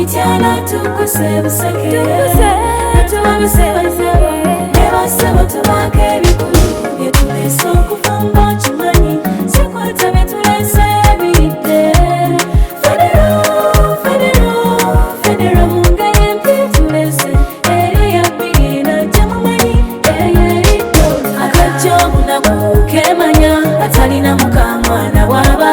mityana tukusebuseke nebasaba tubake ebikulu byetulese okufumba kimanyi sekwata byetulese ebidde federo ngayempi tulese eri yabina jamumanyi eyeriddo akajja obunaku kemanya atalina mukamwana bwaba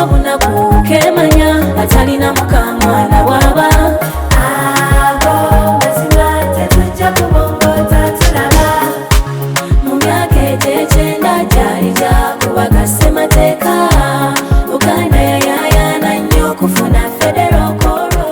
obunaku kemanya atalina mukamwana bwaba mazima tetujja kubongota tulaba mu myaka egy'ekyenda gyali gyakubaga ssemateeka Uganda yayayaana nnyo okufuna federo koro.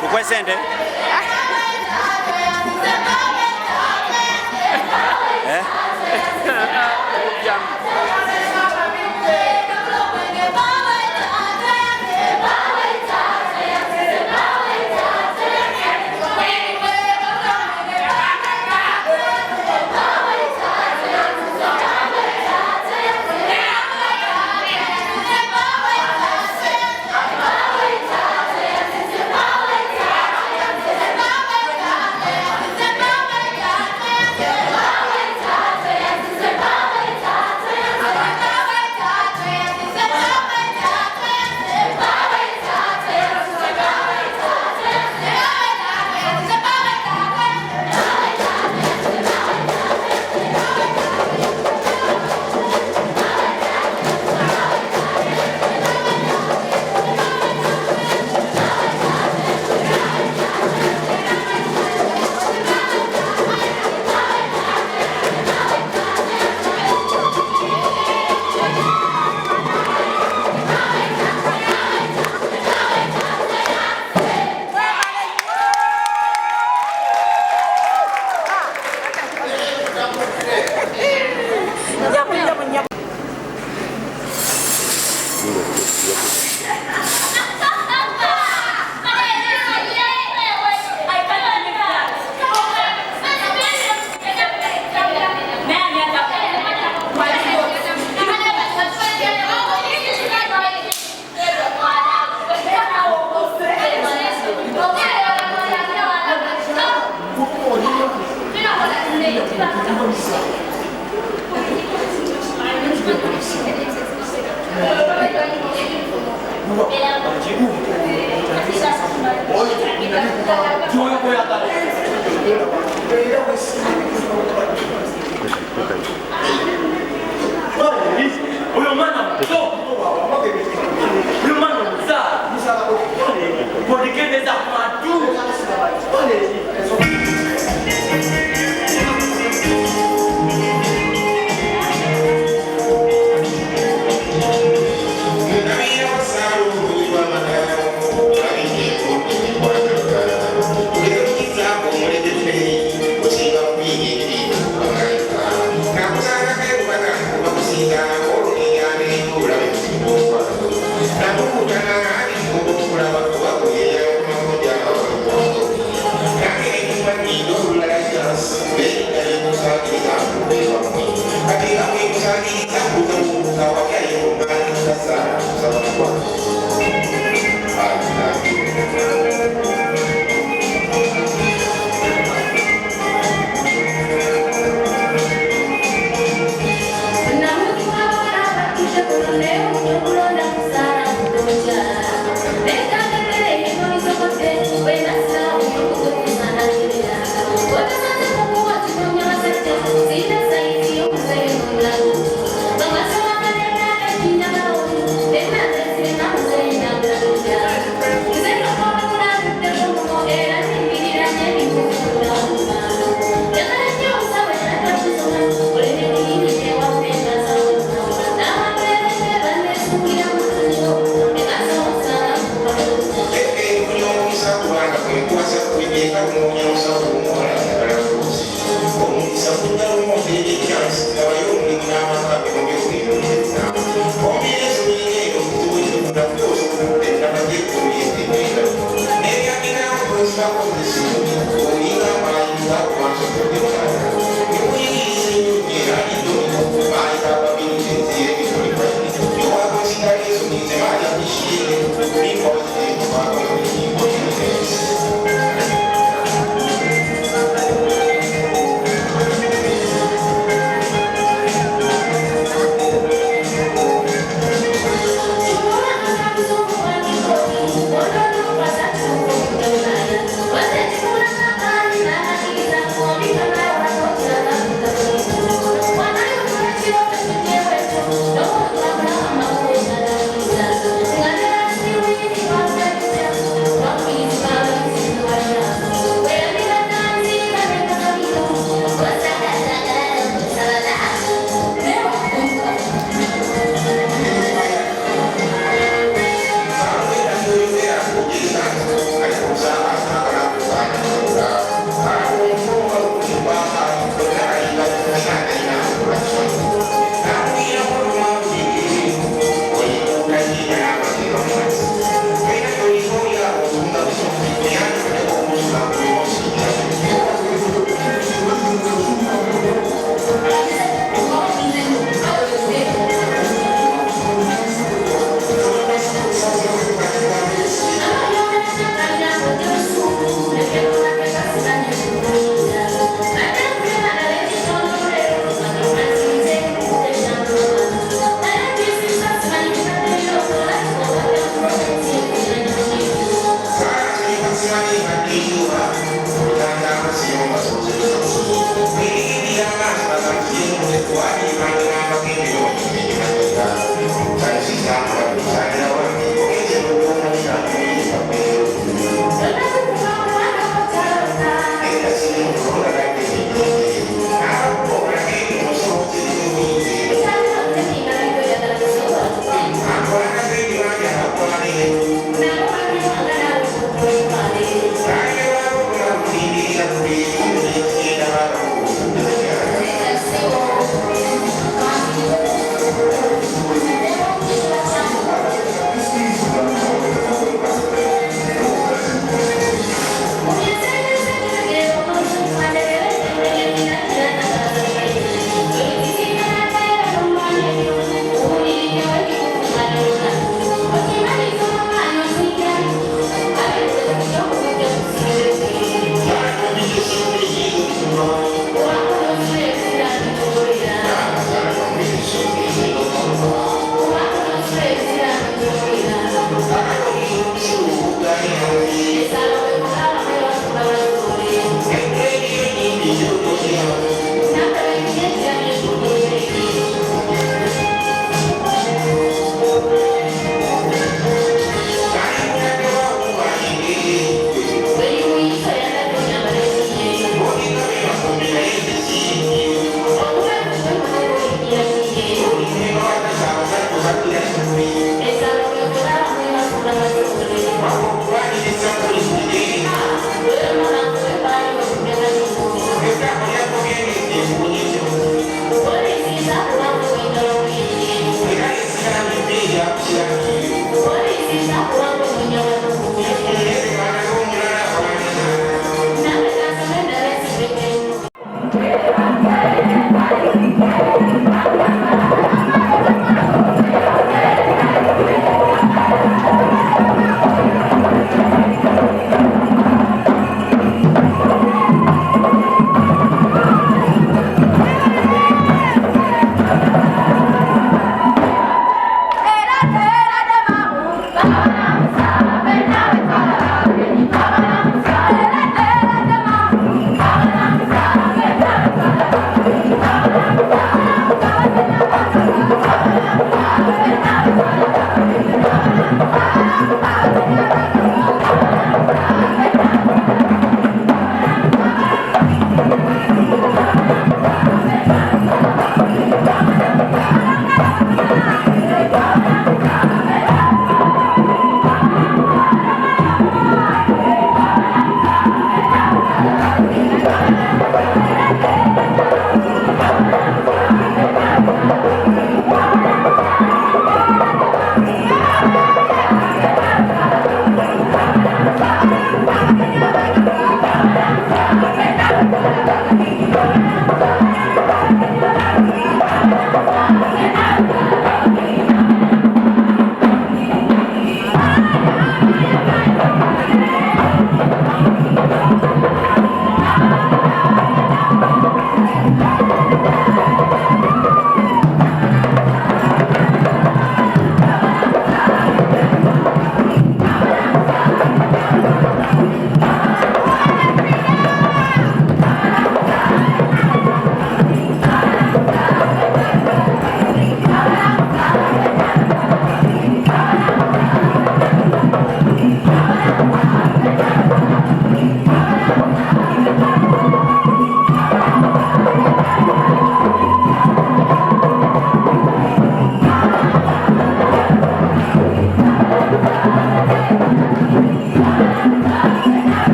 Tukwesende. Huyo mwana Mumsa kulikeneza matu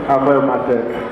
Apoio materno.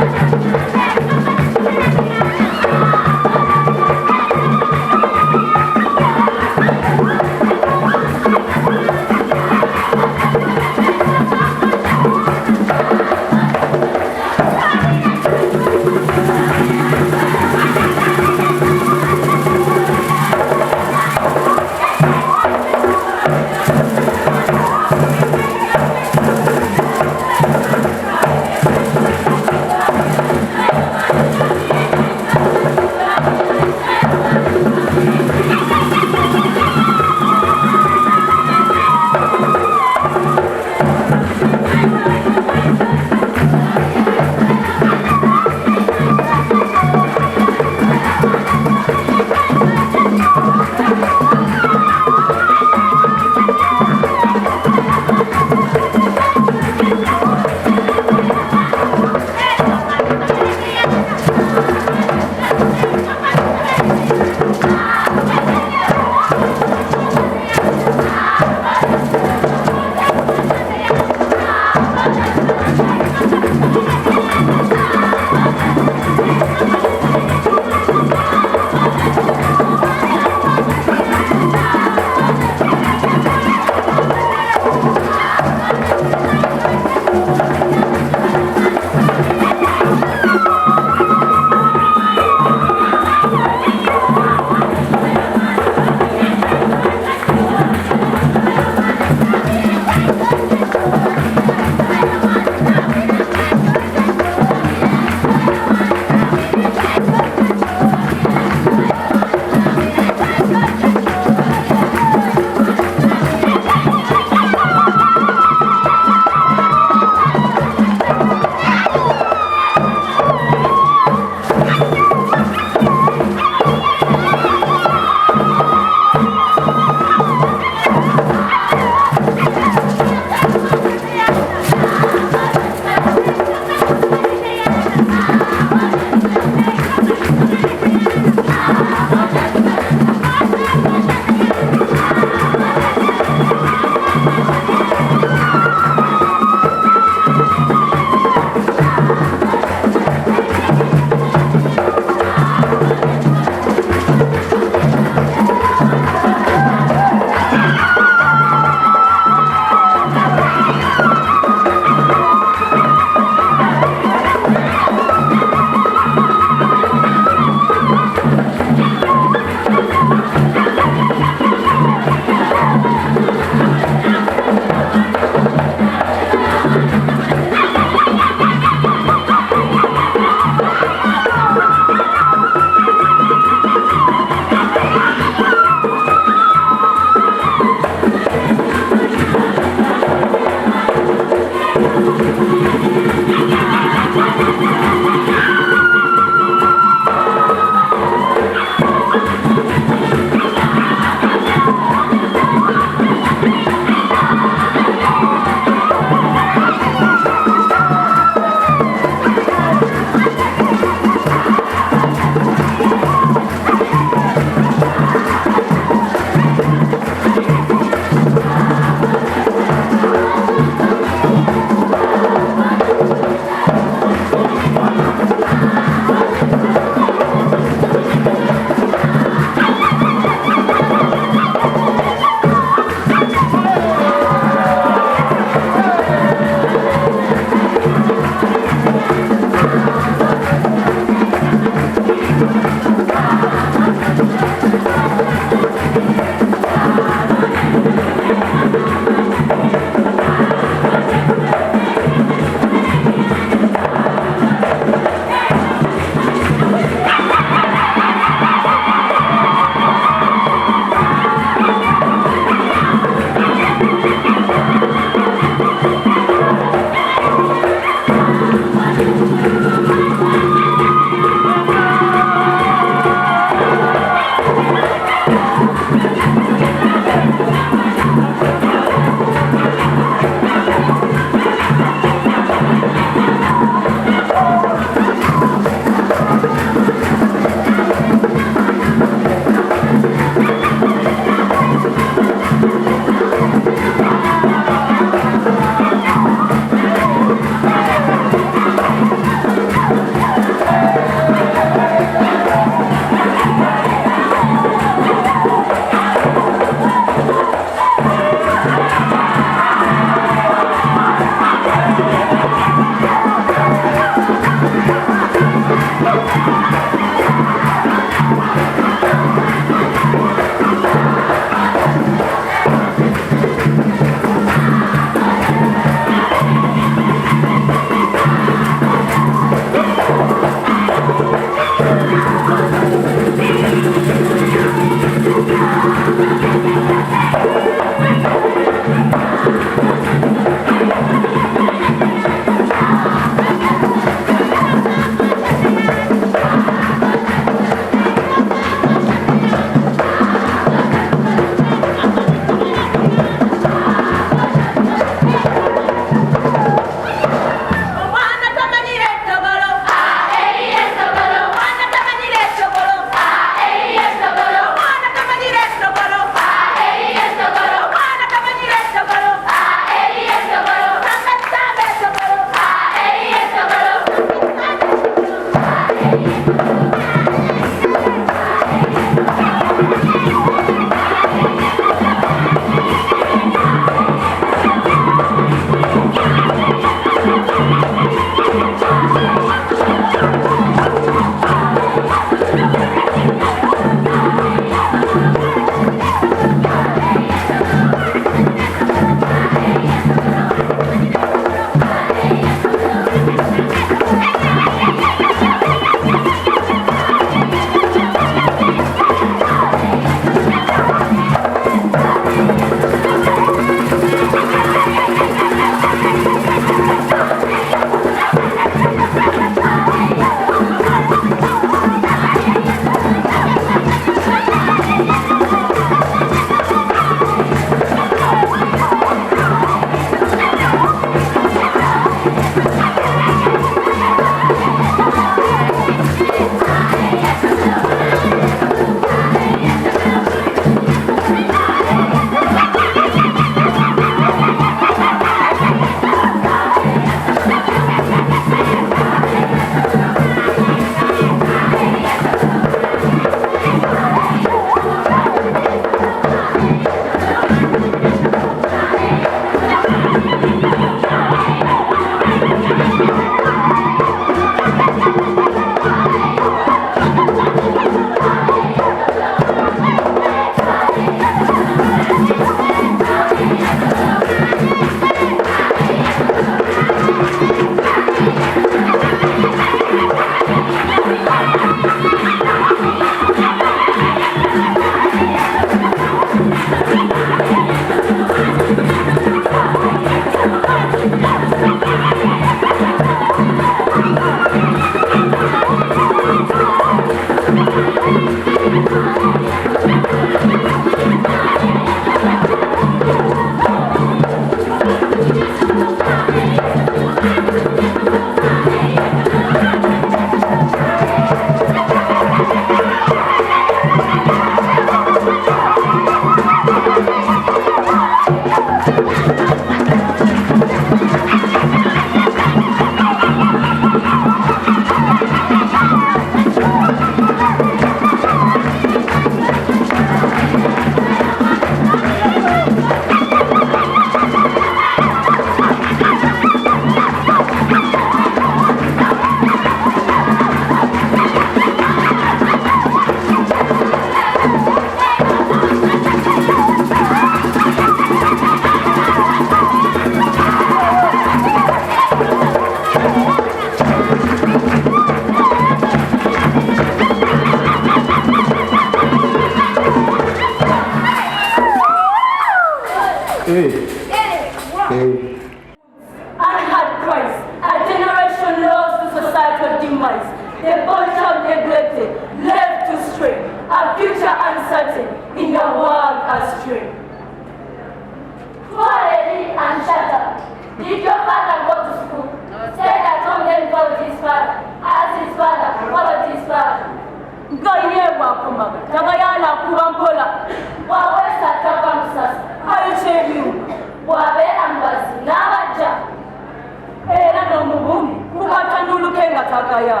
Zakaya.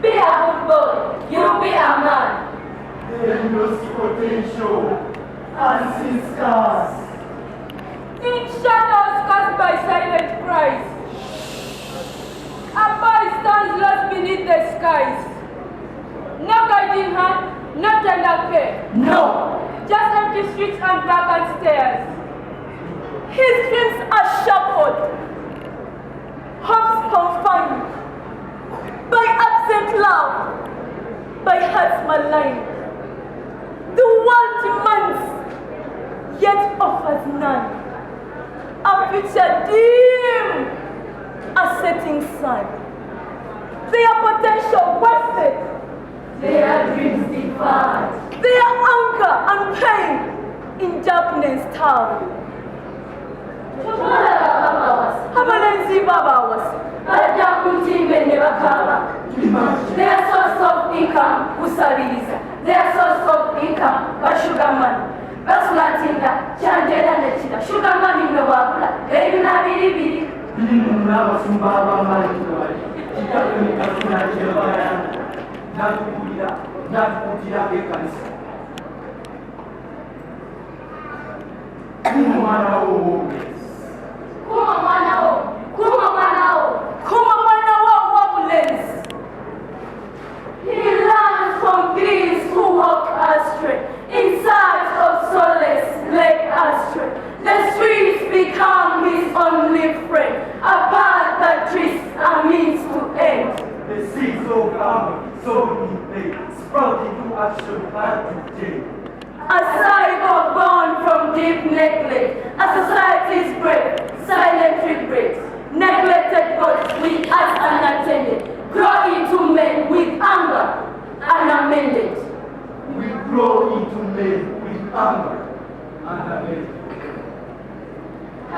Be a good boy, you'll be a man. They lose potential and see scars. In shadows cast by silent cries, a boy stands lost beneath the skies. No guiding hand, no tender care. No! Just empty streets and vacant stairs. His dreams are shackled, hopes confined, by absent love, by hearts maligned. The world demands, yet offers none. A future dim, a setting sun. Their potential wasted, their dreams deferred, their anger and pain in darkness towered. Habalenzi Baba was their source of income usabiriza, their source of income bashugaman. Basulatinda, Chandela Netina, Sugarman in the Wabula, Erina Biri. Nava Sumbaba Mali, Chicago, not Putila Bekans. He learns from these who walk astray, in search of solace, led astray. The streets become his only friend, a path that twists a means to end. The seeds of anger, sown in pain, sprout into action and to change. A cycle born from deep neglect, a society's brave, silent regrets. Neglected bodies with us unattended, grow into men with anger unamended. We grow into men with anger and amazement.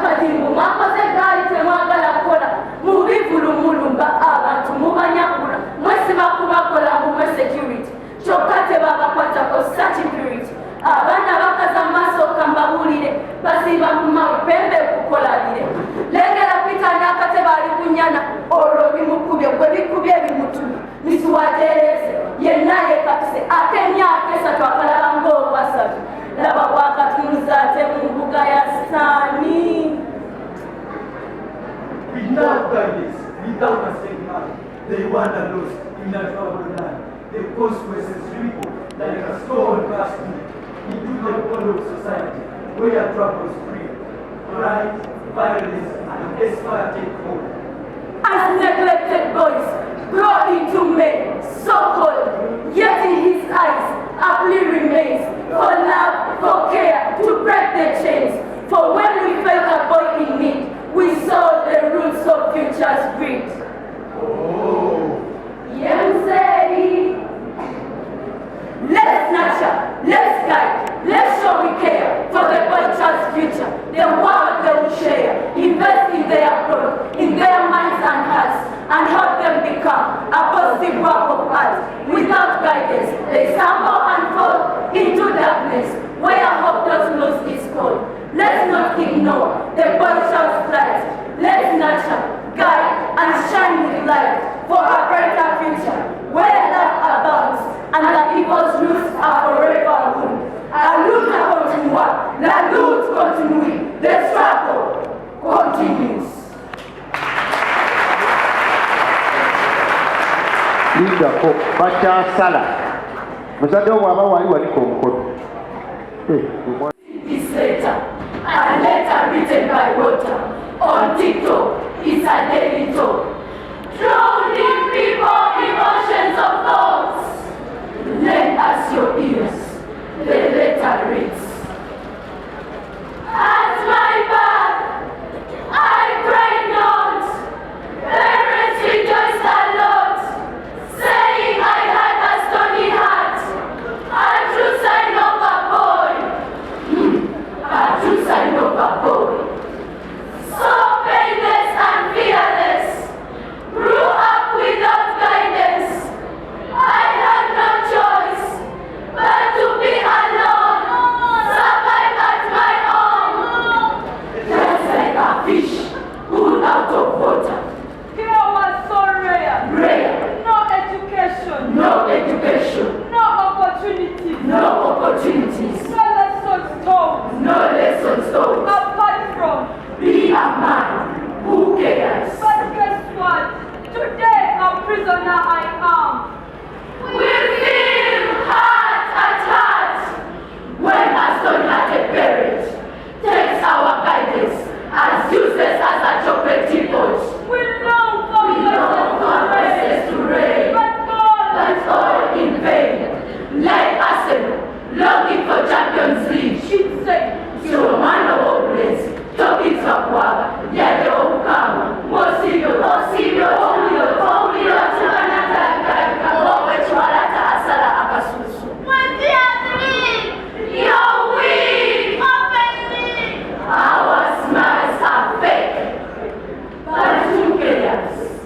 Kati mwakoze gali temwagala kola mubivulumulumba abantu mubanyakula mwesiba kubakola mumwe security kyokka tebabakwatako security. Abaana bakaza maaso kambabulire basiba mu mapembe kukolabire lengera pita n'akatebe ali kunyana olwo bimukubye gwe bikubye ebimutuma misuwatereze yenna yekakise ate emyaka esatu akalaba ng'obwasatu laba bwakatunuza ate mu mbuga ya sitaani. Without guidance, without a steady hand, they wander lost in a troubled land. The consequences ripple like a storm casting into the pond of society, where troubles breed, pride, violence, and despair take hold. As neglected boys grow into men, so cold, yet in his eyes a plea remains for love, for care, to break the chains. For when we felt a boy in need, we saw the roots of future's greed. Oh! Yemsei. Let's nurture, let's guide, let's show we care for the boy child's future, the world they will share. Invest in their growth, in their minds and hearts, and help them become a positive work of art. Without guidance, they stumble and fall into darkness, where hope does lose its hold. Let's not ignore the boy child's plight. Let's nurture, guide, and shine with light for a brighter future, where love abounds and the evil's roots are forever wound. La lucha continua, la lutte continue, the struggle continues. Lidako bakyasala muzadde bw'aba wali waliko omukono. This letter, a letter written by water, on TikTok, it's a daily talk. Drowning people, emotions of thoughts. Lend us your ears, the letter reads. At my birth, I cried not. Parents rejoiced a lot, saying I had a stony heart. A true sign of a boy. A true sign of a boy. So painless and fearless, grew up without guidance. a man who cares. But guess what? Today a prisoner I am. We feel heart at heart when a stone-hearted parent takes our guidance as useless as a chocolate teapot. We know God voices to reign, but all in vain. Like Arsenal, longing for Champions League. She'd say, So man of all place, talking to a quagga, yet the old come. Mosilo, you're weak. Our smiles are fake. But who cares?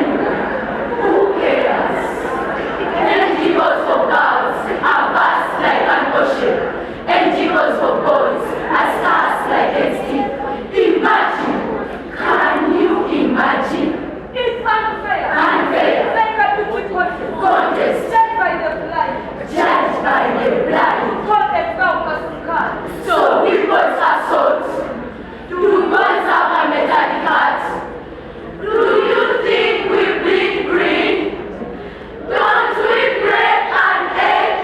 Who cares? NGOs for girls are vast like an ocean. NGOs for boys are stars like XT. Imagine, can you imagine? it's unfair. Unfair. Like a beauty Contest. judged by the blind. Judged by the blind. Called a dog. So we boys are salt. Do boys have a metallic heart? Do you think we bleed green? Don't we break an egg?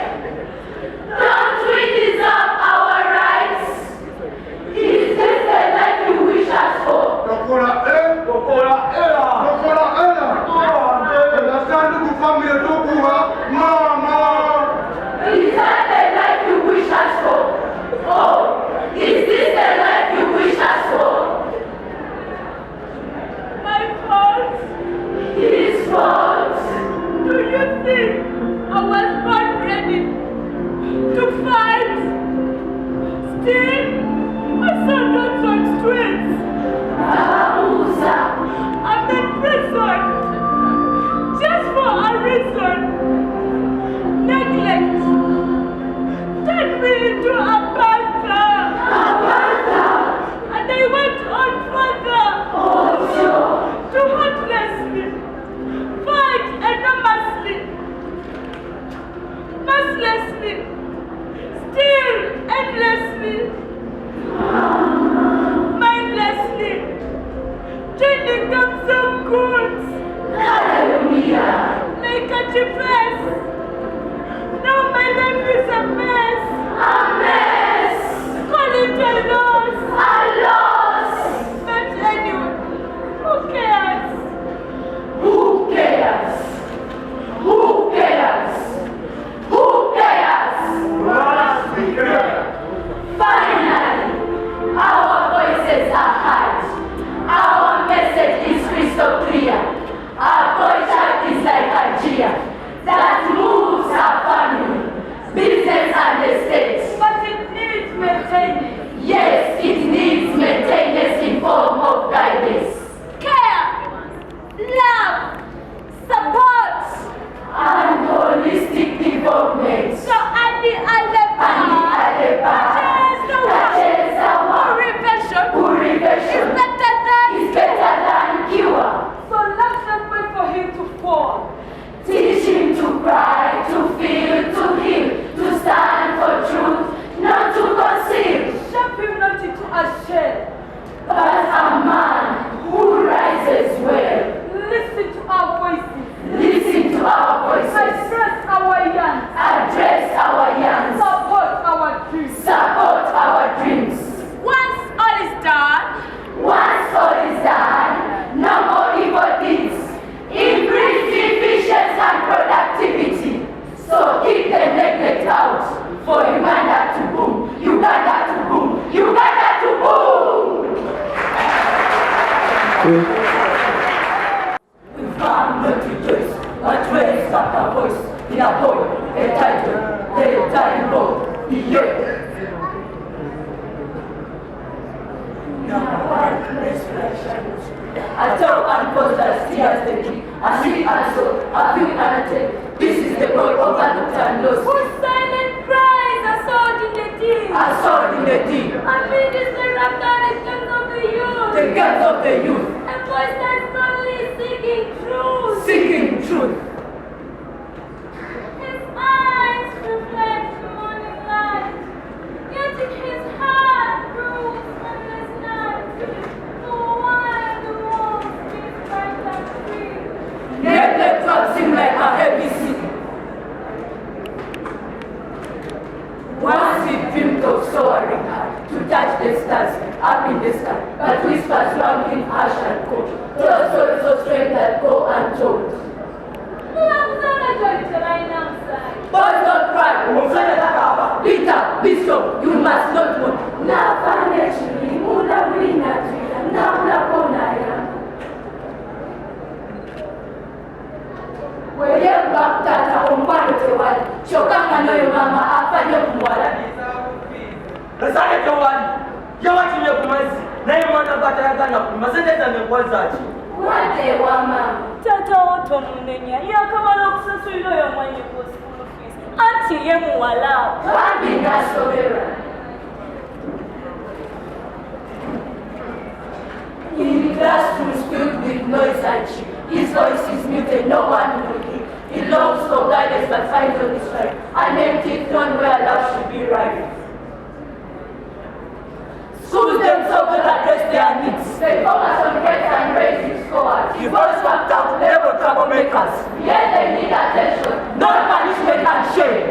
Don't we deserve our rights? Is this the life you wish us for? Is that the life you wish us for? Oh, is this the life you wish us for? My fault. His fault. Do you think I was born ready to fight? Still, I saw dots on streets. Mumsa, I'm in prison just for a reason. Neglect turned me into a panther, and I went on further to heartlessly fight enormously, mercilessly, still endlessly, mindlessly, changing them some goods hallelujah. like a GPS. Now my life is a mess. A mess. Call it a loss. A loss. But anyway, who cares? Who cares? Who cares? Who cares? Finally, our voices are heard. Our message is crystal clear. Our boy child is like a gear that moves our family, business and the state. But it needs maintaining. Yes, it needs maintenance in form of guidance Care, love, support. and holistic development. So at the other Prevention is better than cure. So let's not wait for him to fall. Teach him to cry, to feel, to heal, to stand for truth, not to conceal. Shape him not into a shell. But a man who rises well. Listen to our voices. Listen to our voices. Address our young. Address our young. Support our dreams. Support our dreams. Once all is done, Once all is done, no more evil deeds. Increase efficiency and productivity. So keep the neglect out for Uganda to boom. Uganda to boom. Uganda to boom. We've come not to rejoice, but raise up our voice in a poem, a title, the time bomb. Yeah. I tell unfolds as tears they keep, I see and so, I feel unattained. This is the boy overlooked and lost. whose silence games of the youth. A voice that's only seeking truth. Seeking truth. His eyes reflect morning light, yet in his heart rules endless night. For why the world is bright and free? Yet the clouds seem like a heavy sea. Once we dreamed of soaring high to touch the stars up in the sky, but whispers round in harsh and cold, tell stories of strength that go untold. Boys don't cry. Peter, be strong, you must not mourn. Chokanga noyo mama afanye kumwala. Nasake jawani. Yawachiye kumazi. Naye mwana batayagana kumasendeza nekwazachi. Wate wa mama. Tata woto munenya yakamala okusasulira oyo omwanye ku school fees anti ye muwala Bambi nasobera. In classrooms filled with noise and cheer, his voice is muted, no one will hear. He longs for guidance but finds on his right, an empty throne where love should be right. Schools themselves will address their needs. They focus on grades and raising scores. The boys worked out level troublemakers. Yet they need attention, not punishment and shame.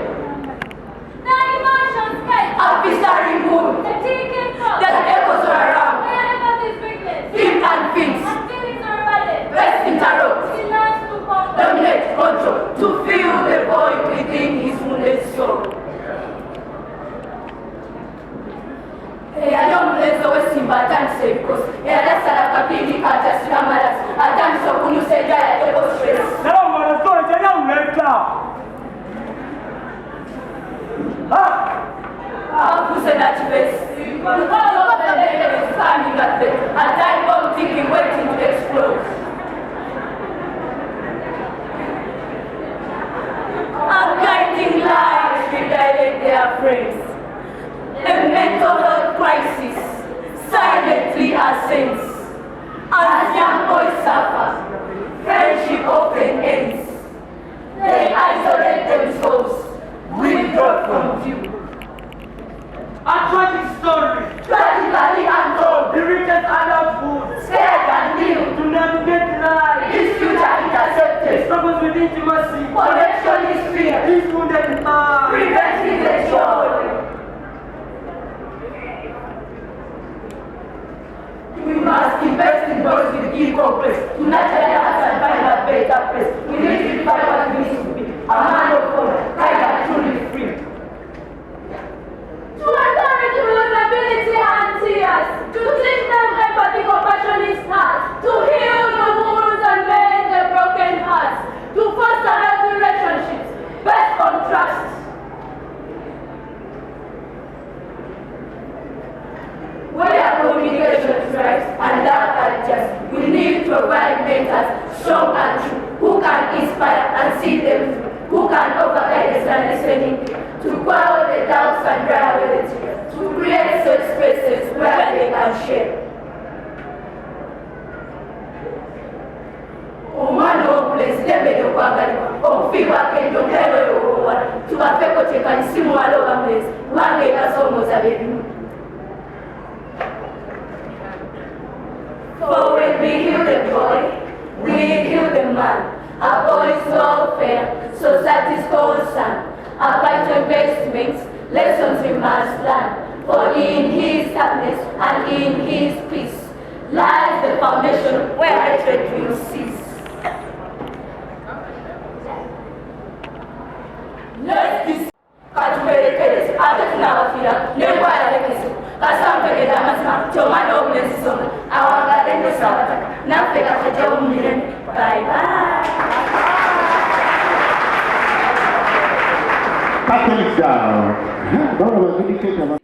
the emotions guide A visceral mood the ticking clock that echoes around. where empathy is weakness Think and feels. and feelings are valid. Let's interrupt. He learns to comfort. Dominate, control, to fill the void within his wounded soul. Eyayomuleza wesimba atandise ebikosi eyayasala kapindi katasira amalazi atandise okunyusa erya yateko stress. Naye omwana sitole teryawuleta. Akuse nakibesi because of the negative coming at them, a time bomb thinking waiting to explode. A guiding light redirect their frames. A mental health crisis silently ascends. As young boys suffer, friendship often ends. They isolate themselves, withdraw from view. A tragic story. Tragically untold, The richest adulthood. scared and new. To navigate life. His future intercepted. Struggles with intimacy. Connection is fear. His wounded mind. Preventing the joy. We must invest in those with equal place to nurture their hearts and find a better place. We need to define what it means to be a man of honor, kind and truly free. To encourage vulnerability and tears, to teach them empathy, compassion is heart, to heal the wounds and mend the broken hearts, to foster healthy relationships, based on trust. Where communication is right and love are just, we need to provide mentors strong and true, who can inspire and see them through, who can offer guidance and listening, to quell the doubts and dry away the tears, to create safe spaces where they can share. Omwana w'obulezi tembere okwagalibwa omufiibwa akendo ntero y'obuwala tubafeko kyekanisi muwala oba mulezi kubanga ebasomooza bye bimu. For when we heal the boy, we heal the man. A boy's welfare, society's concern. A vital investments, lessons we must learn. For in his happiness and in his peace lies the foundation where hatred will cease. Let's dis- katuperekereze ate tunabafira n'endwala lekezibu kasampegerera amazima kyomwana w'obulezi soma awangala endosa abataka naffe kakajjawo mu mirembe. Bye bye. Catholic down. Don't know education.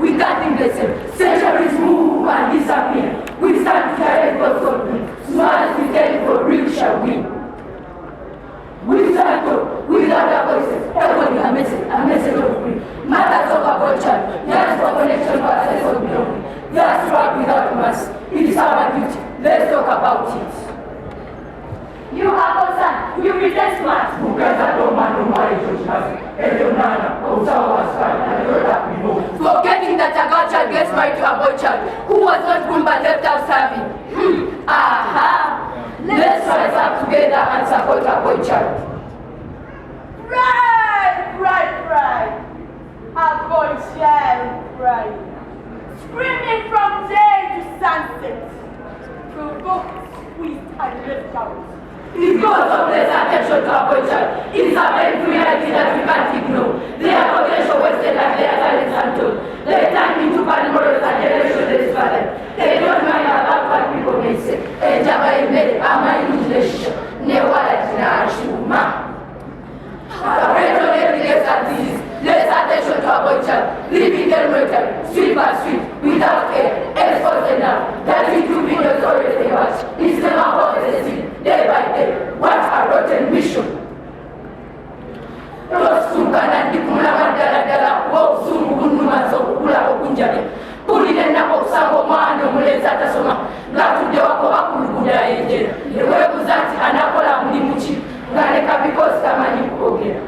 We can't think the same. Centuries move and disappear. We stand together for something. Smart we tell for real shall win. We stand up without our voices. Everybody a message of free. Matters of abortion. Yes for connection for access of belonging. Yes rock without mass. It Forgetting that a girl child gets married to a boy child who was not born but left out serving. Aha! Let's rise up together and support a boy child. Right. A boy child crying, screaming from day to sunset, provoked, squeezed and left out. Because of this attention to a boy child, it is a painful reality that we can't ignore. Their potential wasted and their talents untold. They turn into bad models and generations for them. They don't mind about what people may say. Ejaba emere ama injileisha ne wala jinashuma. Parental negligence and disease. Less attention to a boy child, living them military, street by street, without care, exposed enough, that we do videos always they watch, is never what they see, day by day. What a rotten mission. Tosungana ndikumula madala wa usungu kunuma zokula okunjale. Kulile nako kusango mwano muleza atasoma, ngatude wako wakulukuda enjera. Yewe kuzati anakola mulimuchi, ngaleka because tamanyi kuogera.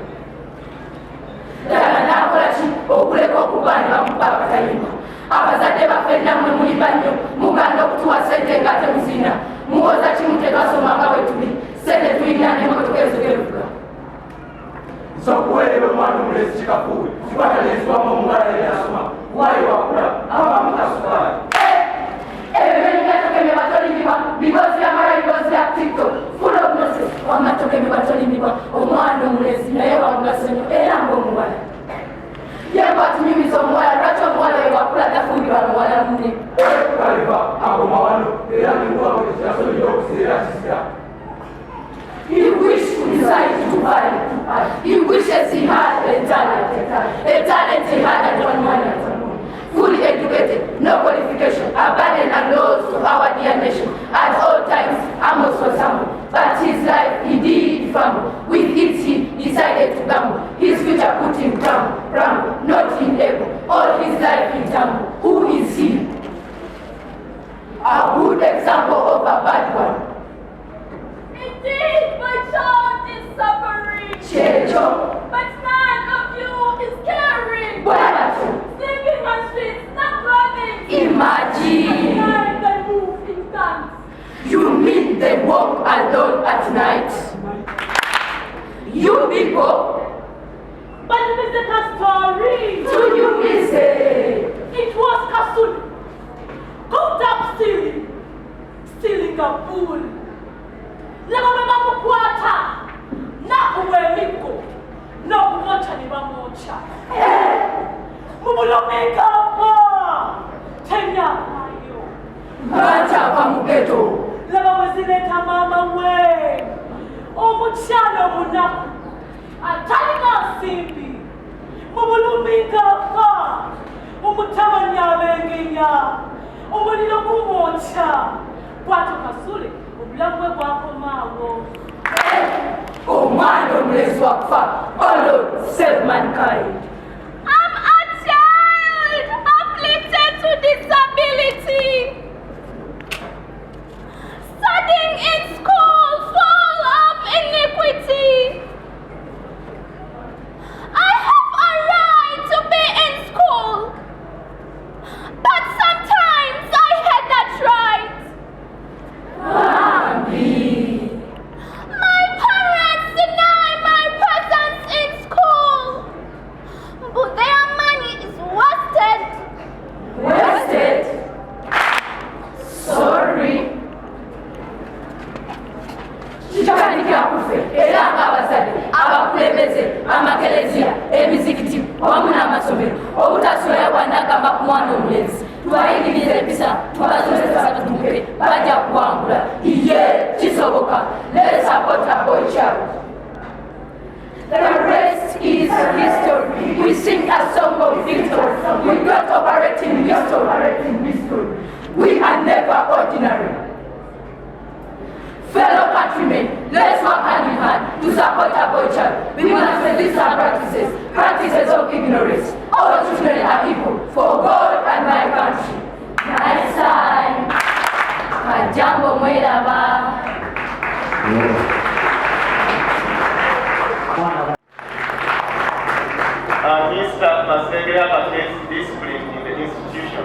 Dala nakola chi okuleka okubani bamupapa tayima. Abazadde bafenna mwe muli banyo muganda okutuwa sente ngate muzina. Muwoza kimu tetwasoma nga bwe tuli. Sente tulina n'emmotoka ezogeruka. Sokuwerewe mwana omulezi kikafuwe kikwatalizibwamu omugala eyasoma wayi wakula abamu kasukali. Ebyo byatokemye batolimbibwa bigozi amala bigozi bya TikTok full of nonsense. Wamatokemye batolimbibwa omwana omulezi naye wamugaso nnyo era ng'omuwala. Yego atunyumiza omuwala lwaki omuwala we wakula tafumbirwa muwala munne. Kaliva agoma wano era ninguwako ekyasobodde okuseera kisira. He wished to decide to fight. He wishes he had a talent he had at one moment. Fully educated, no qualification, abandoned and lost to our dear nation. At all times, Amos was humble, but his life he did fumble. With it he decided to gamble. His future put him crumble, not in able. All his life he tumble. Who is he? A good example of a bad one. Indeed, my child is suffering. Checho. But none of you is caring. Bueno. Sleeping on streets, not clothing. Imagine. And they move in gangs. You mean they walk alone at night? You people? But it is a story. Do you listen? It was Kasul. Caught up stealing a bull. Lababeba mukwata nakuwemiko nokumwacha nibamucha mubulomeka pa tenyayo Bacha pamugeto. labawezileta mama we omuchalo munaku atalina simbi mubulomeka pa umutabanya bengenya umuliro kumwocha kwato Kasule obulamu bwako maawo. Omwana omulezi wakufa. Oh Lord, save mankind. I'm a child afflicted to disability, studying in school full of iniquity. I have a right to be in school, but sometimes I had that right. Mommy. My parents deny my presence in school, but their money is wasted. Wasted? Sorry. Chikabandikira kufe era ng'abazadde abakulembeze amakelezia emizikiti wamu n'amasomero obutasula bwanagamba ku mwana omulezi tubayigirize empisa tubazozesa tutumuke bajja kuwangula iye kisoboka. Let's support a boy child. The rest is history. We sing a song of victory. We got operating history. We are never ordinary. Fellow countrymen, let's work hand in hand to support a boy child. We must resist our practices of ignorance. All children are equal for God and my country. Nice time. Majambo mwelaba. Yeah. Minister must regularly discipline in the institution.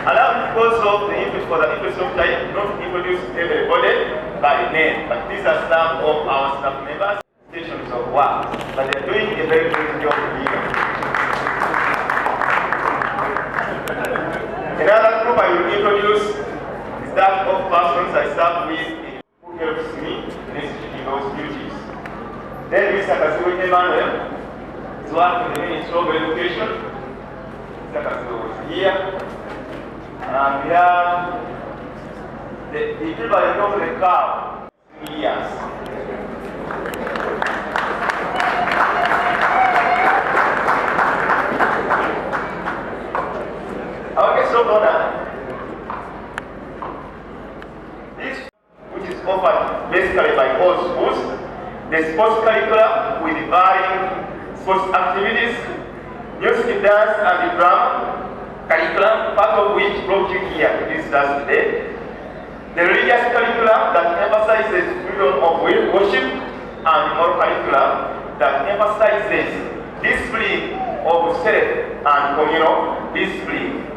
Allow because of the interest of time, not introduce everybody by name, but these are some of our staff members, stations of work, but they're doing a very good job here. Another group I will introduce is that of persons I serve with who helps me in executing those duties. Then Mr. Kaziwe Emmanuel is working in the Ministry of Education. Mr. Kaziwe was here. And we have the equivalent of the cow years. Okay, so brother, this which is offered basically by all schools, the sports curriculum with varying sports activities, music, dance, and drama curriculum, part of which brought you here to this class today. The religious curriculum that emphasizes freedom of worship, and moral curriculum that emphasizes discipline of self and communal discipline.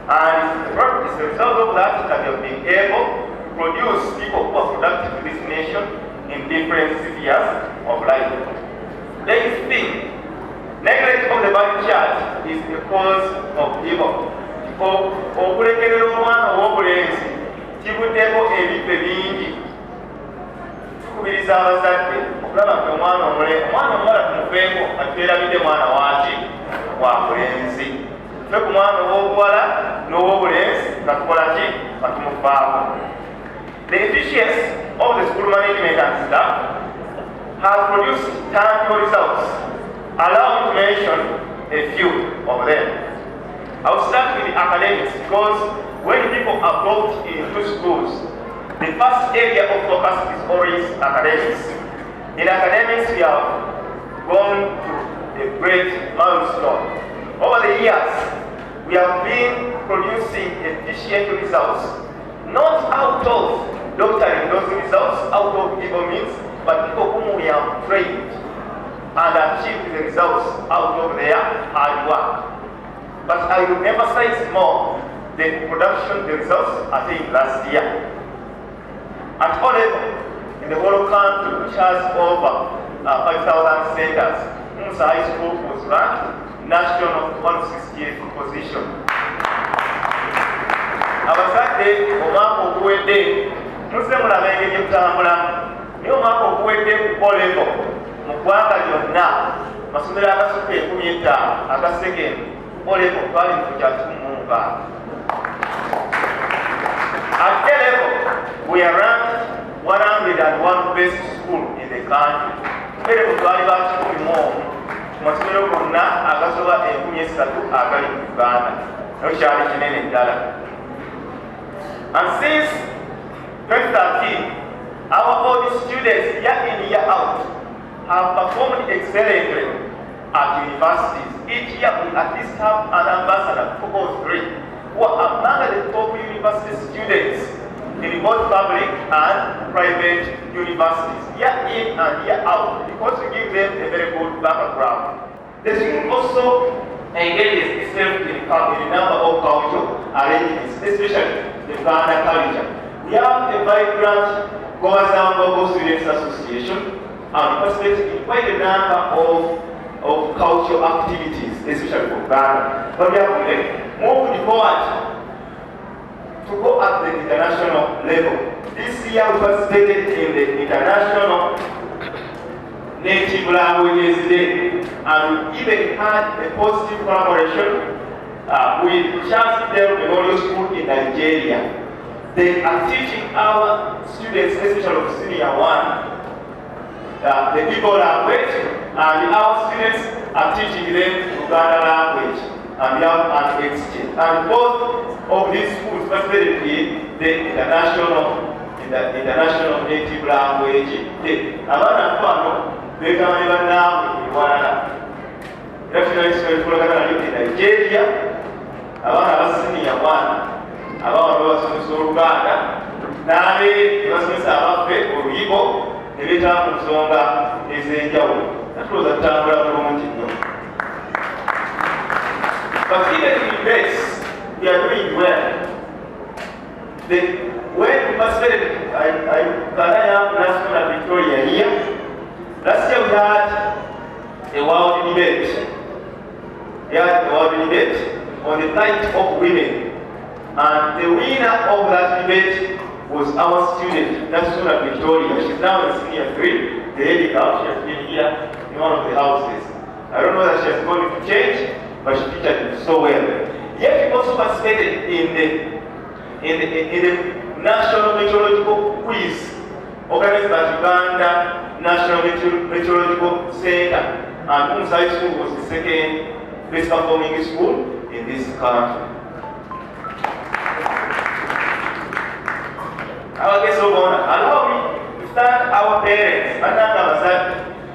And it's a result of that that you have been able to produce people who are productive to this nation in different spheres of life. There is thing. Neglect of the body chart is the cause of evil. Okulekerera omwana ow'obulenzi kivuddeko ebife bingi. Tukubiriza abazadde okulaba nti omwana omuwala tumuveeko atwerabidde mwana waaki wa bulenzi. Ffe ku mwana ow'obuwala n'ow'obulenzi nga tukola ki? Nga tumufaako. The efficiency of the school management and staff has produced tangible results. Allow me to mention a few of them. I'll start with the academics because when people are brought into schools, the first area of focus is always academics. In academics, we have gone to a great milestone. Over the years, we have been producing efficient results, not out of doctoring those results out of evil means, but people whom we have trained and achieved the results out of their hard work. But I will emphasize more the production, the results attained last year. At all levels, in the whole country, which has over 5,000 centers, Mumsa High School was ranked national 168th position. Abazadde omwaka oguwedde muze mulaba engeri ekutambula naye omwaka oguwedde ku level mu ggwanga lyonna amasomero agasukka 15 aga second level twali mu 136. At A level, we are ranked 101 best school in the country. Level twali bakikumi mu masomero gonna agasoba 3,000 agali mu Uganda. Nayo kyali kinene ddala. And since 2013, our old students year in, year out have performed excellently at universities. Each year we at least have an ambassador, 2 or 3, who are among the top university students in both public and private universities, year in and year out, because we give them a very good background. The school also engages itself in a number of cultural arrangements, especially the Uganda culture. We have a vibrant Goazambogo Students Association and participate in quite a number of cultural activities, especially for Ghana. But we have moved forward to go at the international level. This year we participated in the International Native Languages Day, and we even had a positive collaboration with Charles Del Memorial School in Nigeria. They are teaching our students, especially of senior 1, the Igbo language, and our students are teaching them Uganda language, and we have an exchange. And both of these schools participated in the International Native Language Day. Abana fano begani banawe iwala. National School in Nigeria, abana basiniya 1. Abana basomesa Oluganda n'abe basomesa abaffe Oluyigo ne beetaba mu nsonga ez'enjawulo. That was a terrible moment. But even in debates, we are doing well. When we participated, I have National Victoria here. Last year we had a world debate. We had a world debate on the plight of women. And the winner of that debate was our student, National Victoria. She's now in senior 3, the lady girl. She has been here in one of the houses. I don't know that she has gone to change, but she featured so well. Yet we also participated in the National Meteorological Quiz organized by Ugandan National Meteorological Center. And Mumsa High School was the second best performing school in this country. Our guests of honor, allow me to thank our parents and thank our son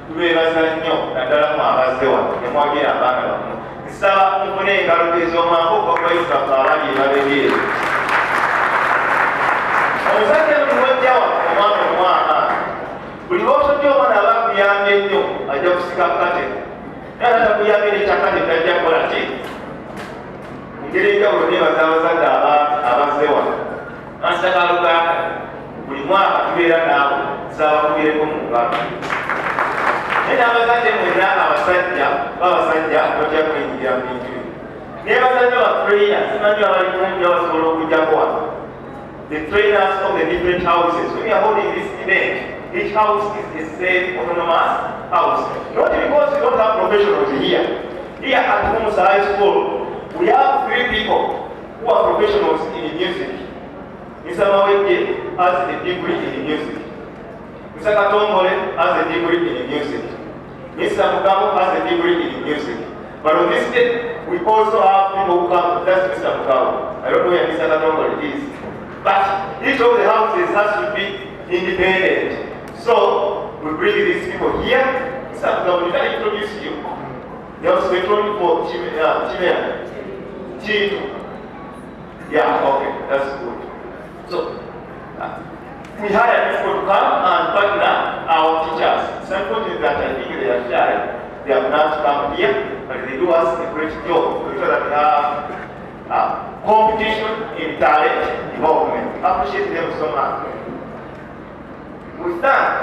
who gave us a new and Dalawa, the Morgan and Banga. Saba mfune ngarukizo mambo kwa hizo abali babiri. Omuzadde mmoja wa mwana buli lw'otodde omwana bakuyambye nnyo ajja kusika kate era takuyambye nekyakate tajja kukola ki ngeri enjawulo nebaza abazadde abazzewa ansakaluka buli mwaka tubeera naabo sabakubireko mu ngalo naye n'abazadde mwenna babasajja bajja kwenyigira mu bintu naye bazadde ba trainers simanyi abali kumpi abasobola okujjako wano. The trainers of the different houses. When we are holding this event, each house is a safe, autonomous house. Not because we don't have professionals here. Here at Mumsa High School, we have 3 people who are professionals in music. Mr. Maweke has a degree in music. Mr. Katombole has a degree in music. Mr. Mugabo has a degree in music. But on this day, we also have people who come. That's Mr. Mugabo. I don't know where Mr. Katombole is. But each of the houses has to be independent. So we bring these people here. Mr. Mugabo, can I introduce you? There was control for Chitu. Yeah, okay, that's good. So we hire people to come and partner our teachers. It's unfortunate that I think they are shy. They have not come here, but they do us a great job. We feel that we have competition in talent development. I appreciate them so much. We thank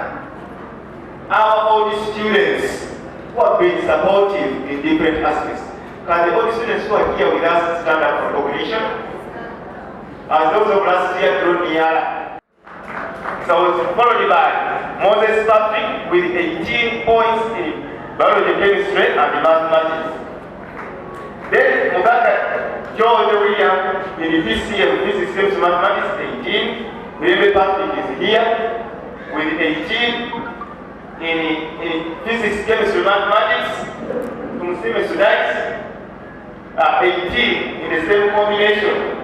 our old students who have been supportive in different aspects. Can the old students who are here with us stand up for recognition? As those of last year, mityana. So I was followed by Moses Patrick with 18 points in biology, chemistry, and mathematics. Then Ugandan George William in the PCM, physics, chemistry, mathematics, 18. William Patrick is here with 18 in physics, chemistry, mathematics. Tumsime Sudais, 18 in the same combination.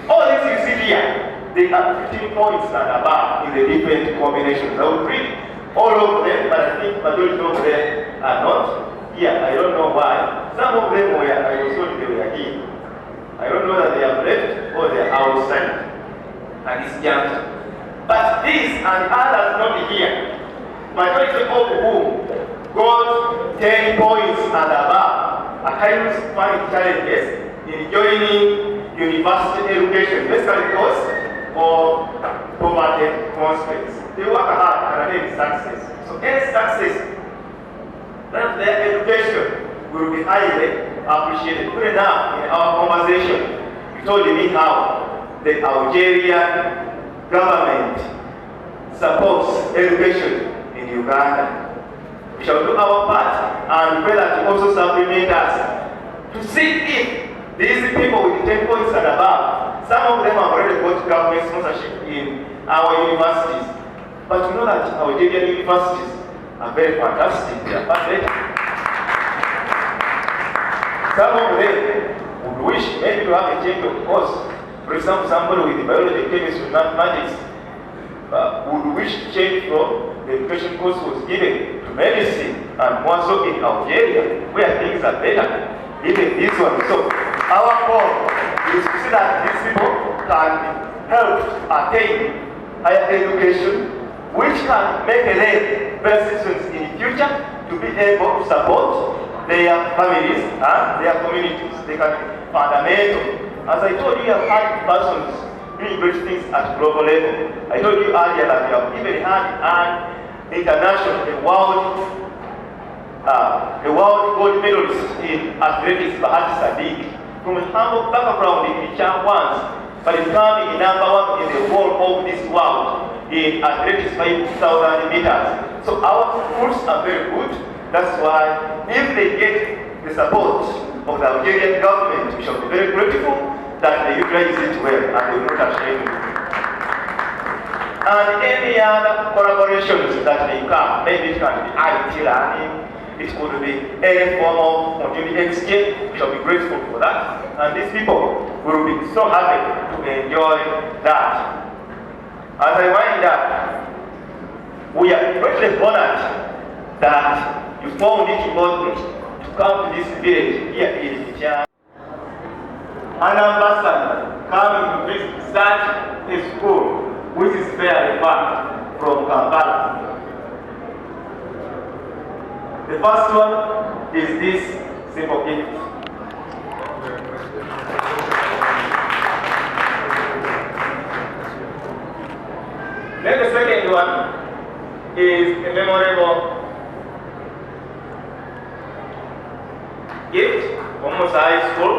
All this you see here, they have 15 points and above in the different combinations. I will read all of them, but I think majority of them are not here. I don't know why. Some of them were, I was told they were here. I don't know that they have left or they are outside at this juncture. But these and others not here, majority of whom got 10 points and above, at times find challenges in joining university education, basically because of poverty constraints. They work hard and attain success. So any success, that their education will be highly appreciated. Put it down in our conversation. You told me how the Algerian government supports education in Uganda. We shall do our part and pray that you also supplement us to see if these people with 10 points and above, some of them have already got government sponsorship in our universities. But you know that our Algerian universities are very fantastic. They are perfect. Some of them would wish maybe to have a change of course. For example, somebody with biology, chemistry, mathematics would wish to change from the education course was given to medicine and more so in Algeria, where things are better. Even this one. So our goal is to see that these people can help attain higher education, which can make them better citizens in the future to be able to support their families and their communities. They can be fundamental. As I told you, you have had persons doing great things at global level. I told you earlier that we have even had an international, a world gold medalist in athletics, Bahati Sadiq, from a humble background in Richard once, but is coming number one in the world of this world in athletics 5,000 meters. So our schools are very good. That's why if they get the support of the Algerian government, we shall be very grateful that they utilize it well and they will not ashamed. And any other collaborations that may come, maybe it can be IT learning, it could be any form of continuing exchange, we shall be grateful for that. And these people will be so happy to enjoy that. As I wind up, we are greatly honored that you found it important to come to this village here in Mityana. An ambassador coming to visit such a school which is fairly far from Kampala. The first one is this simple gift. Then the second one is a memorable gift from Mumsa High School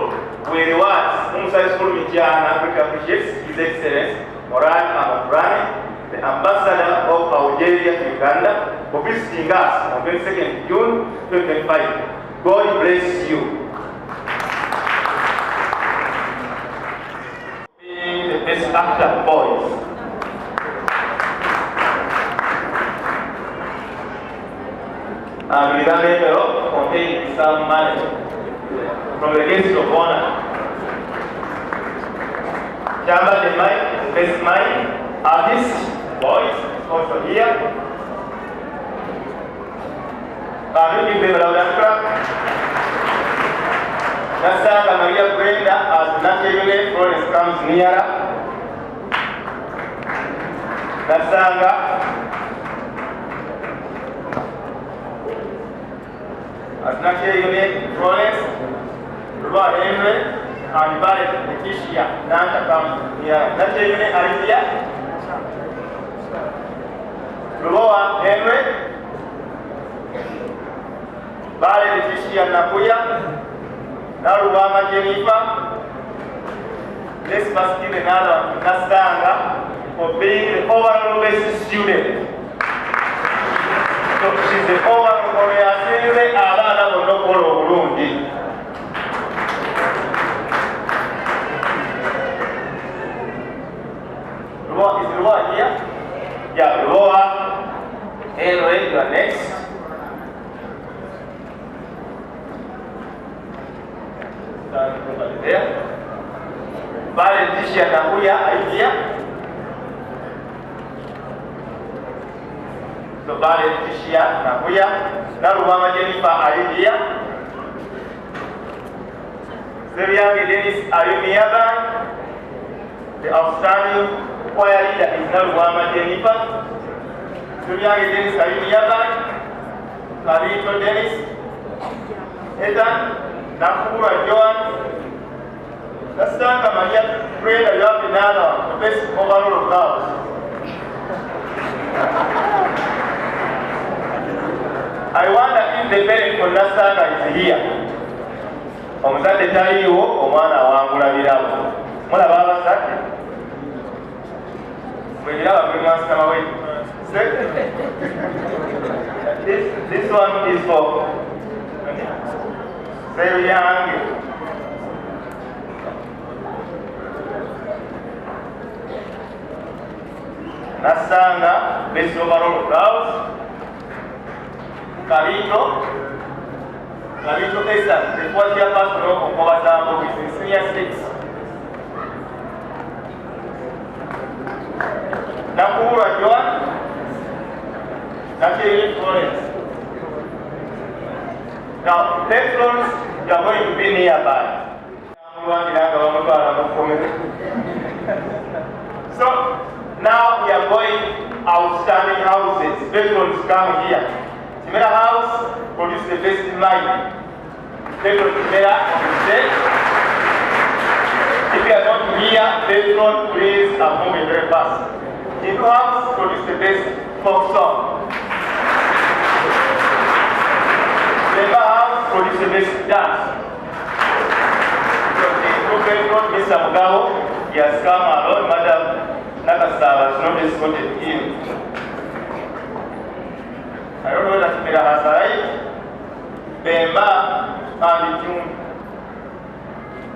with the words, Mumsa High School Mityana Africa appreciates His Excellency Moran Amabrani, the ambassador of Algeria to Uganda, for visiting us on 22nd June 2025. God bless you. Being the best actor boys. And with that envelope contains some money from the guest of honor. Jamba the mic, the best mic. Artist, boys, also here. Can you give them a loud clap? Nasanga Maria Brenda as Natia Florence comes nearer. Nasanga. As Natia Florence, Ruba Henry, and Barret Letitia Nanta comes nearer. Natia Alicia. Ruloa Henry, Barret Letitia Nakuya, Narubama Jennifer. Let's first give another one to Nasanga for being the overall best student. So she's the overall Korea Alana Monopolo Burundi. Is Ruloa here? Yeah, Ruloa. Henry, you are next. Stand properly there. Barret Letitia Nakuya, are you here? So Barret Letitia Nakuya. Narubama Jennifer, are you here? Seriange Dennis, are you nearby? The outstanding choir leader is Narubama Jennifer. Seriange Dennis, are you nearby? Carito Dennis. Ethan, Nakura Joan. Nasanga Maria Brenda, you have another one, the best overall of girls. I wonder if the parent for Nasanga is here. Omuzadde taliiwo, omwana wangulabirawo. Mulaba abazadde? Mwegiraba gwe mwasitama we. This one is for very young. Nasanga, best overall girls. Carito Esther, the fourth year person of Kovazambo is in senior 6. Nakura Joan, Natia Florence. Now, 10 Florence, you are going to be nearby. So, now we are going outstanding houses. Veterans come here. Kimera House produced the best mind. Pedro Kimera on the stage. If you are not here, Pedro, please are moving very fast. Jindu House produced the best folk song. Leba House produced the best dance. So the two Pedro, Mr. Mugabo, he has come alone, Madam Nakasava has not escorted him. I don't know that Kimera has arrived. Bemba and June.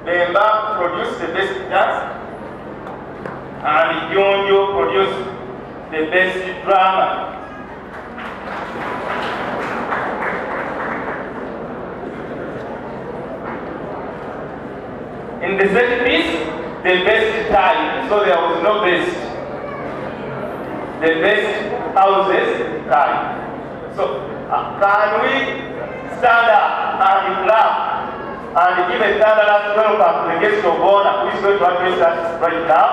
Bemba produced the best dance, and Yonjo produced the best drama. In the second piece, the best tie, so there was no best. The best houses tie. So, can we stand up and clap and give a thunderous welcome to the guest of honor who is going to address us right now?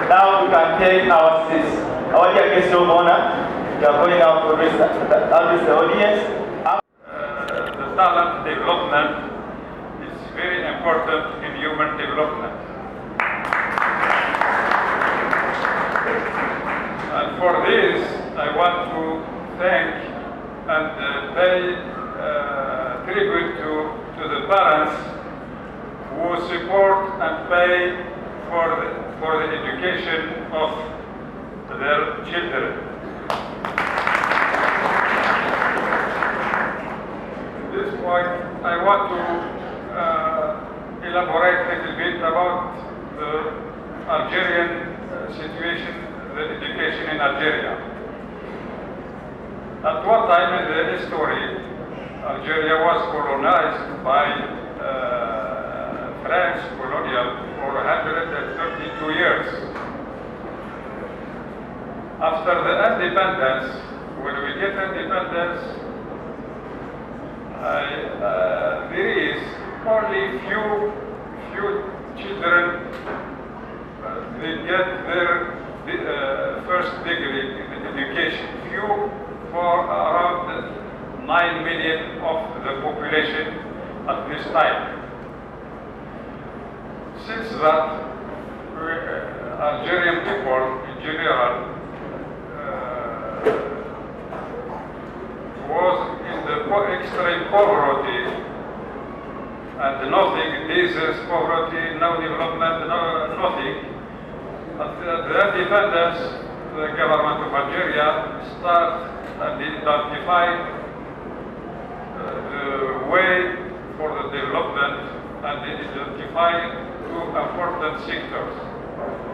Now we can take our seats. Our dear guest of honor, we are going now to address the audience. The talent development is very important in human development. And for this, I want to thank and pay tribute to the parents who support and pay for the education of their children. At this point, I want to elaborate a little bit about the Algerian situation, the education in Algeria. At one time in the history, Algeria was colonized by French colonial for 132 years. After the independence, when we get independence, there is only few children they get their first degree in education. Few, for around 9 million of the population at this time. Since that, Algerian people in general was in the extreme poverty and nothing, disease, poverty, no development, nothing. At the independence, the government of Algeria started and identified the way for the development and identified two important sectors.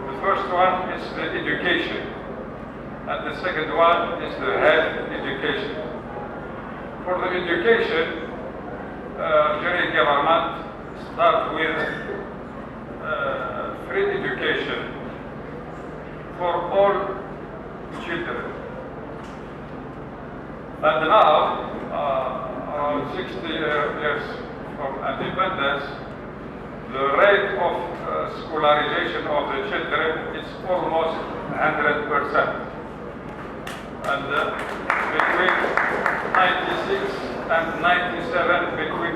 The first one is the education, and the second one is the health education. For the education, Algerian government start with free education for all children. And now, around 60 years from independence, the rate of scholarization of the children is almost 100%. And between 96 and 97 between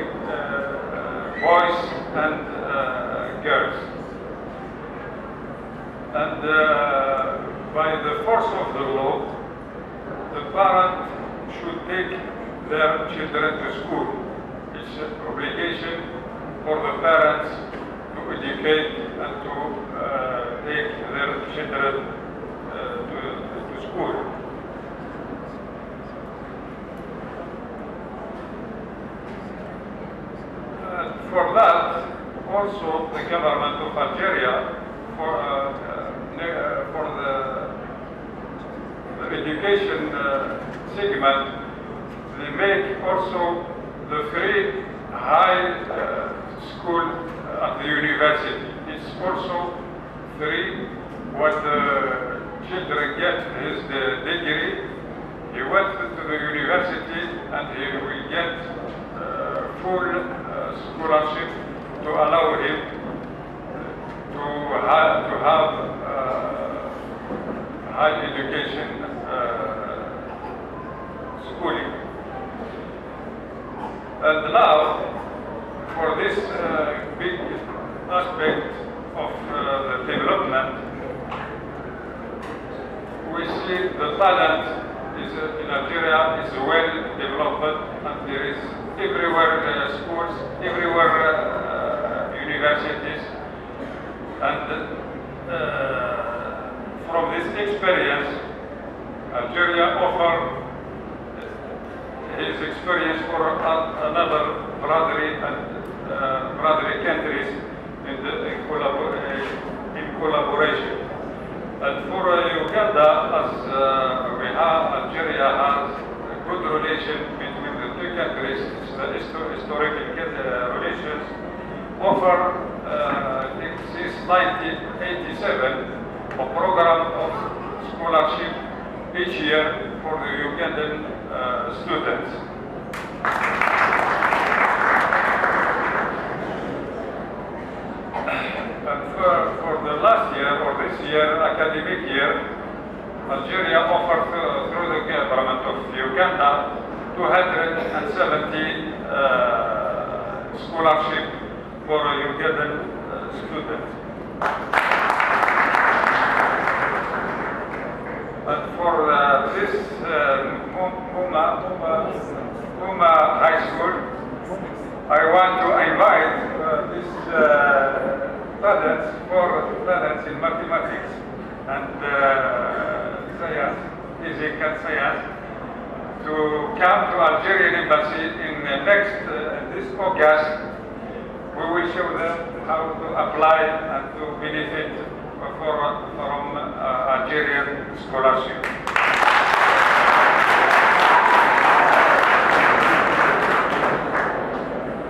boys and girls. And by the force of the law, the parent should take their children to school. It's an obligation for the parents to educate and to take their children to school. For that, also the government of Algeria, for the education segment, they make also the free high school at the university. It's also free when the children get his degree. He went to the university and he will get full scholarship to allow him have high education schooling. And now, for this big aspect of the development, we see the talent in Nigeria is well developed, and there is everywhere schools, everywhere universities, and from this experience, Algeria offered his experience for another brotherly countries in collaboration. And for Uganda, as Algeria has a good relation between the two countries, the historical relations, offer since 1987 a program of scholarship each year for the Ugandan students. And for the last year, or this year, academic year, Algeria offered through the government of Uganda 270 scholarship for Ugandan students. And for this Mumsa High School, I want to invite these talents in mathematics and science, physics and science, to come to Algerian embassy in this August. We will show them how to apply and to benefit from Algerian scholarship.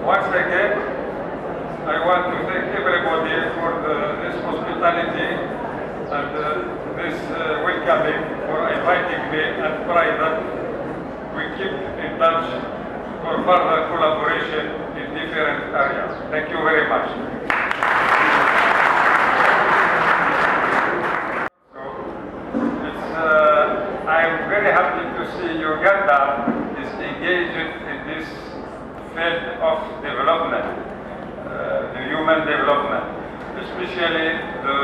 Once again, I want to thank everybody for this hospitality and this welcoming, for inviting me, and pray that we keep in touch for further collaboration in different areas. Thank you very much. I am very happy to see Uganda is engaged in this field of development, the human development, especially the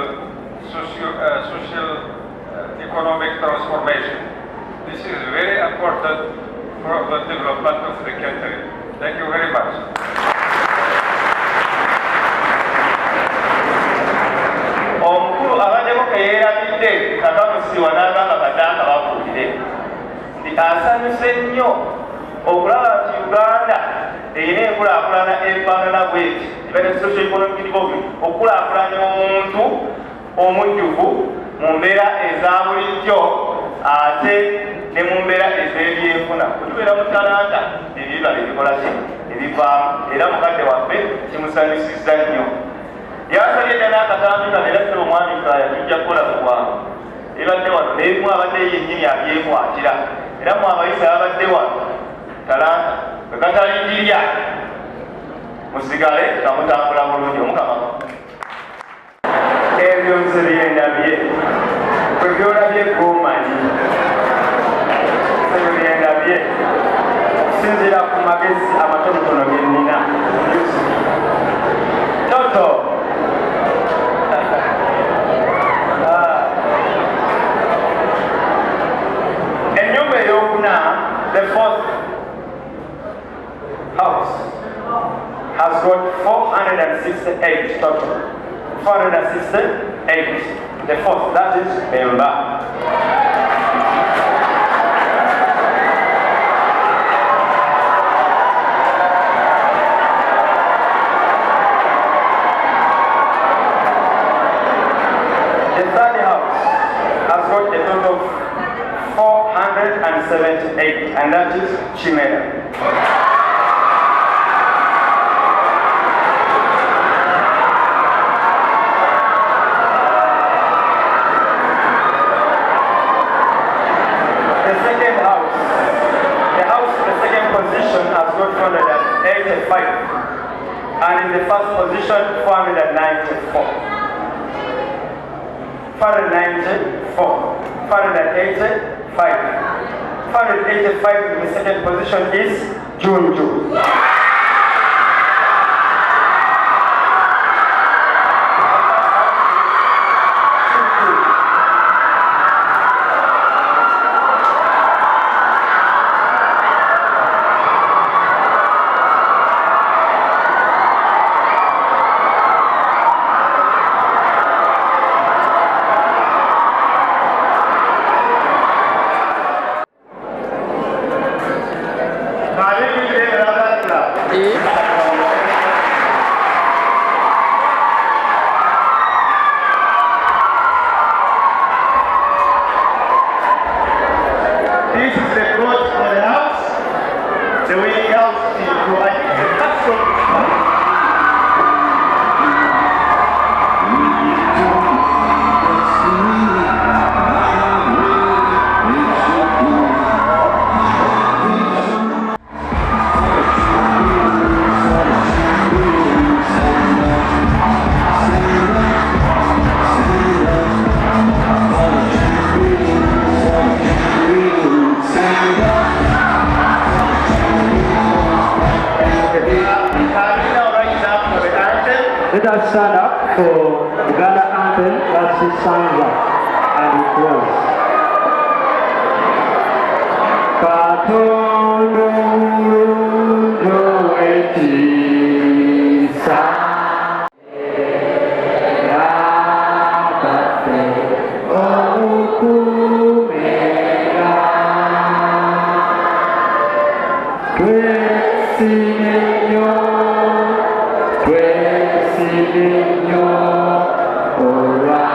social economic transformation. This is very important for the development of the country. Thank you very much. Omukulu abaddeko keyeerabidde kakamusiwa n'agamba batanga babuulire nti asanyuse nnyo okulaba nti Uganda erina enkulaakulana efaanana bweti ebata social economic development, okukulaakulanya omuntu omujjuvu mu mbeera eza bulijjo ate ne mu mbeera ez'ebyenfuna. Kutubeera mu talanta ebiba ebikola ki ebivaamu, era mukadde waffe kimusanyusizza nnyo. Yasabye ddala akatambi kano era ssebo omwami Kaaya tujja kukola mu bwangu. Ebadde wano n'ebimu abadde yennyini abyekwatira, era mu abayisa abadde wano talanta bwe katalindirya musigale nga mutambula bulungi. Omukama ebyo nze byendabye bwe byolabye gwomanyi, ebyo byendabye okusinziira ku magezi amatonotono ge nnina. Toto ennyumba ey'okuna, the fourth house, has got 468 total. 468. The fourth, that is Bemba. The third house has got a total of 478, and that is Chimera. And in the first position, 494. 494. 485. 485 in the second position is Junju. This is the coach for the house. The winning house team who I think the custom. Let us stand up for Ugandan anthem as he signs up and it was. Katondo mulunjo wetisa Rakate okukumega Twesinenyo Señor, ora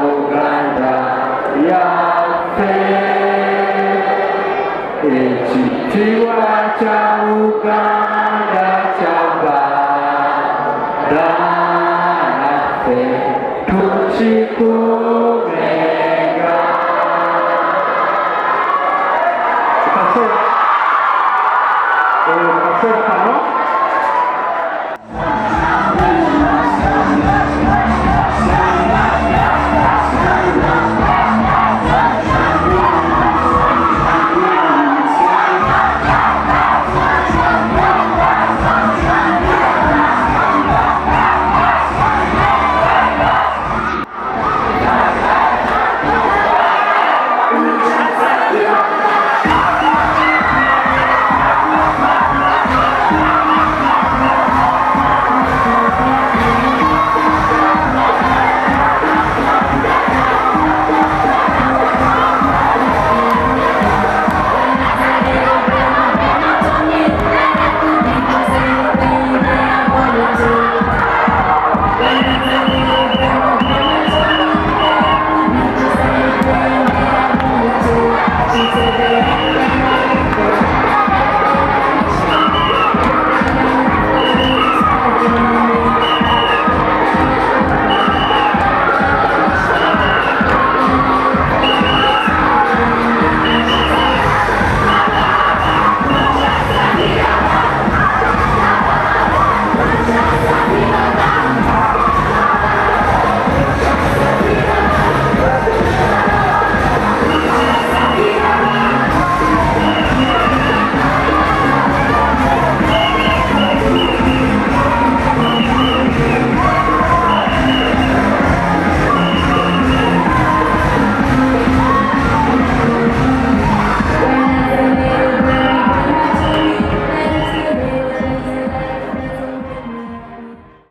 Uganda, yafe, echitiwa cha Uganda.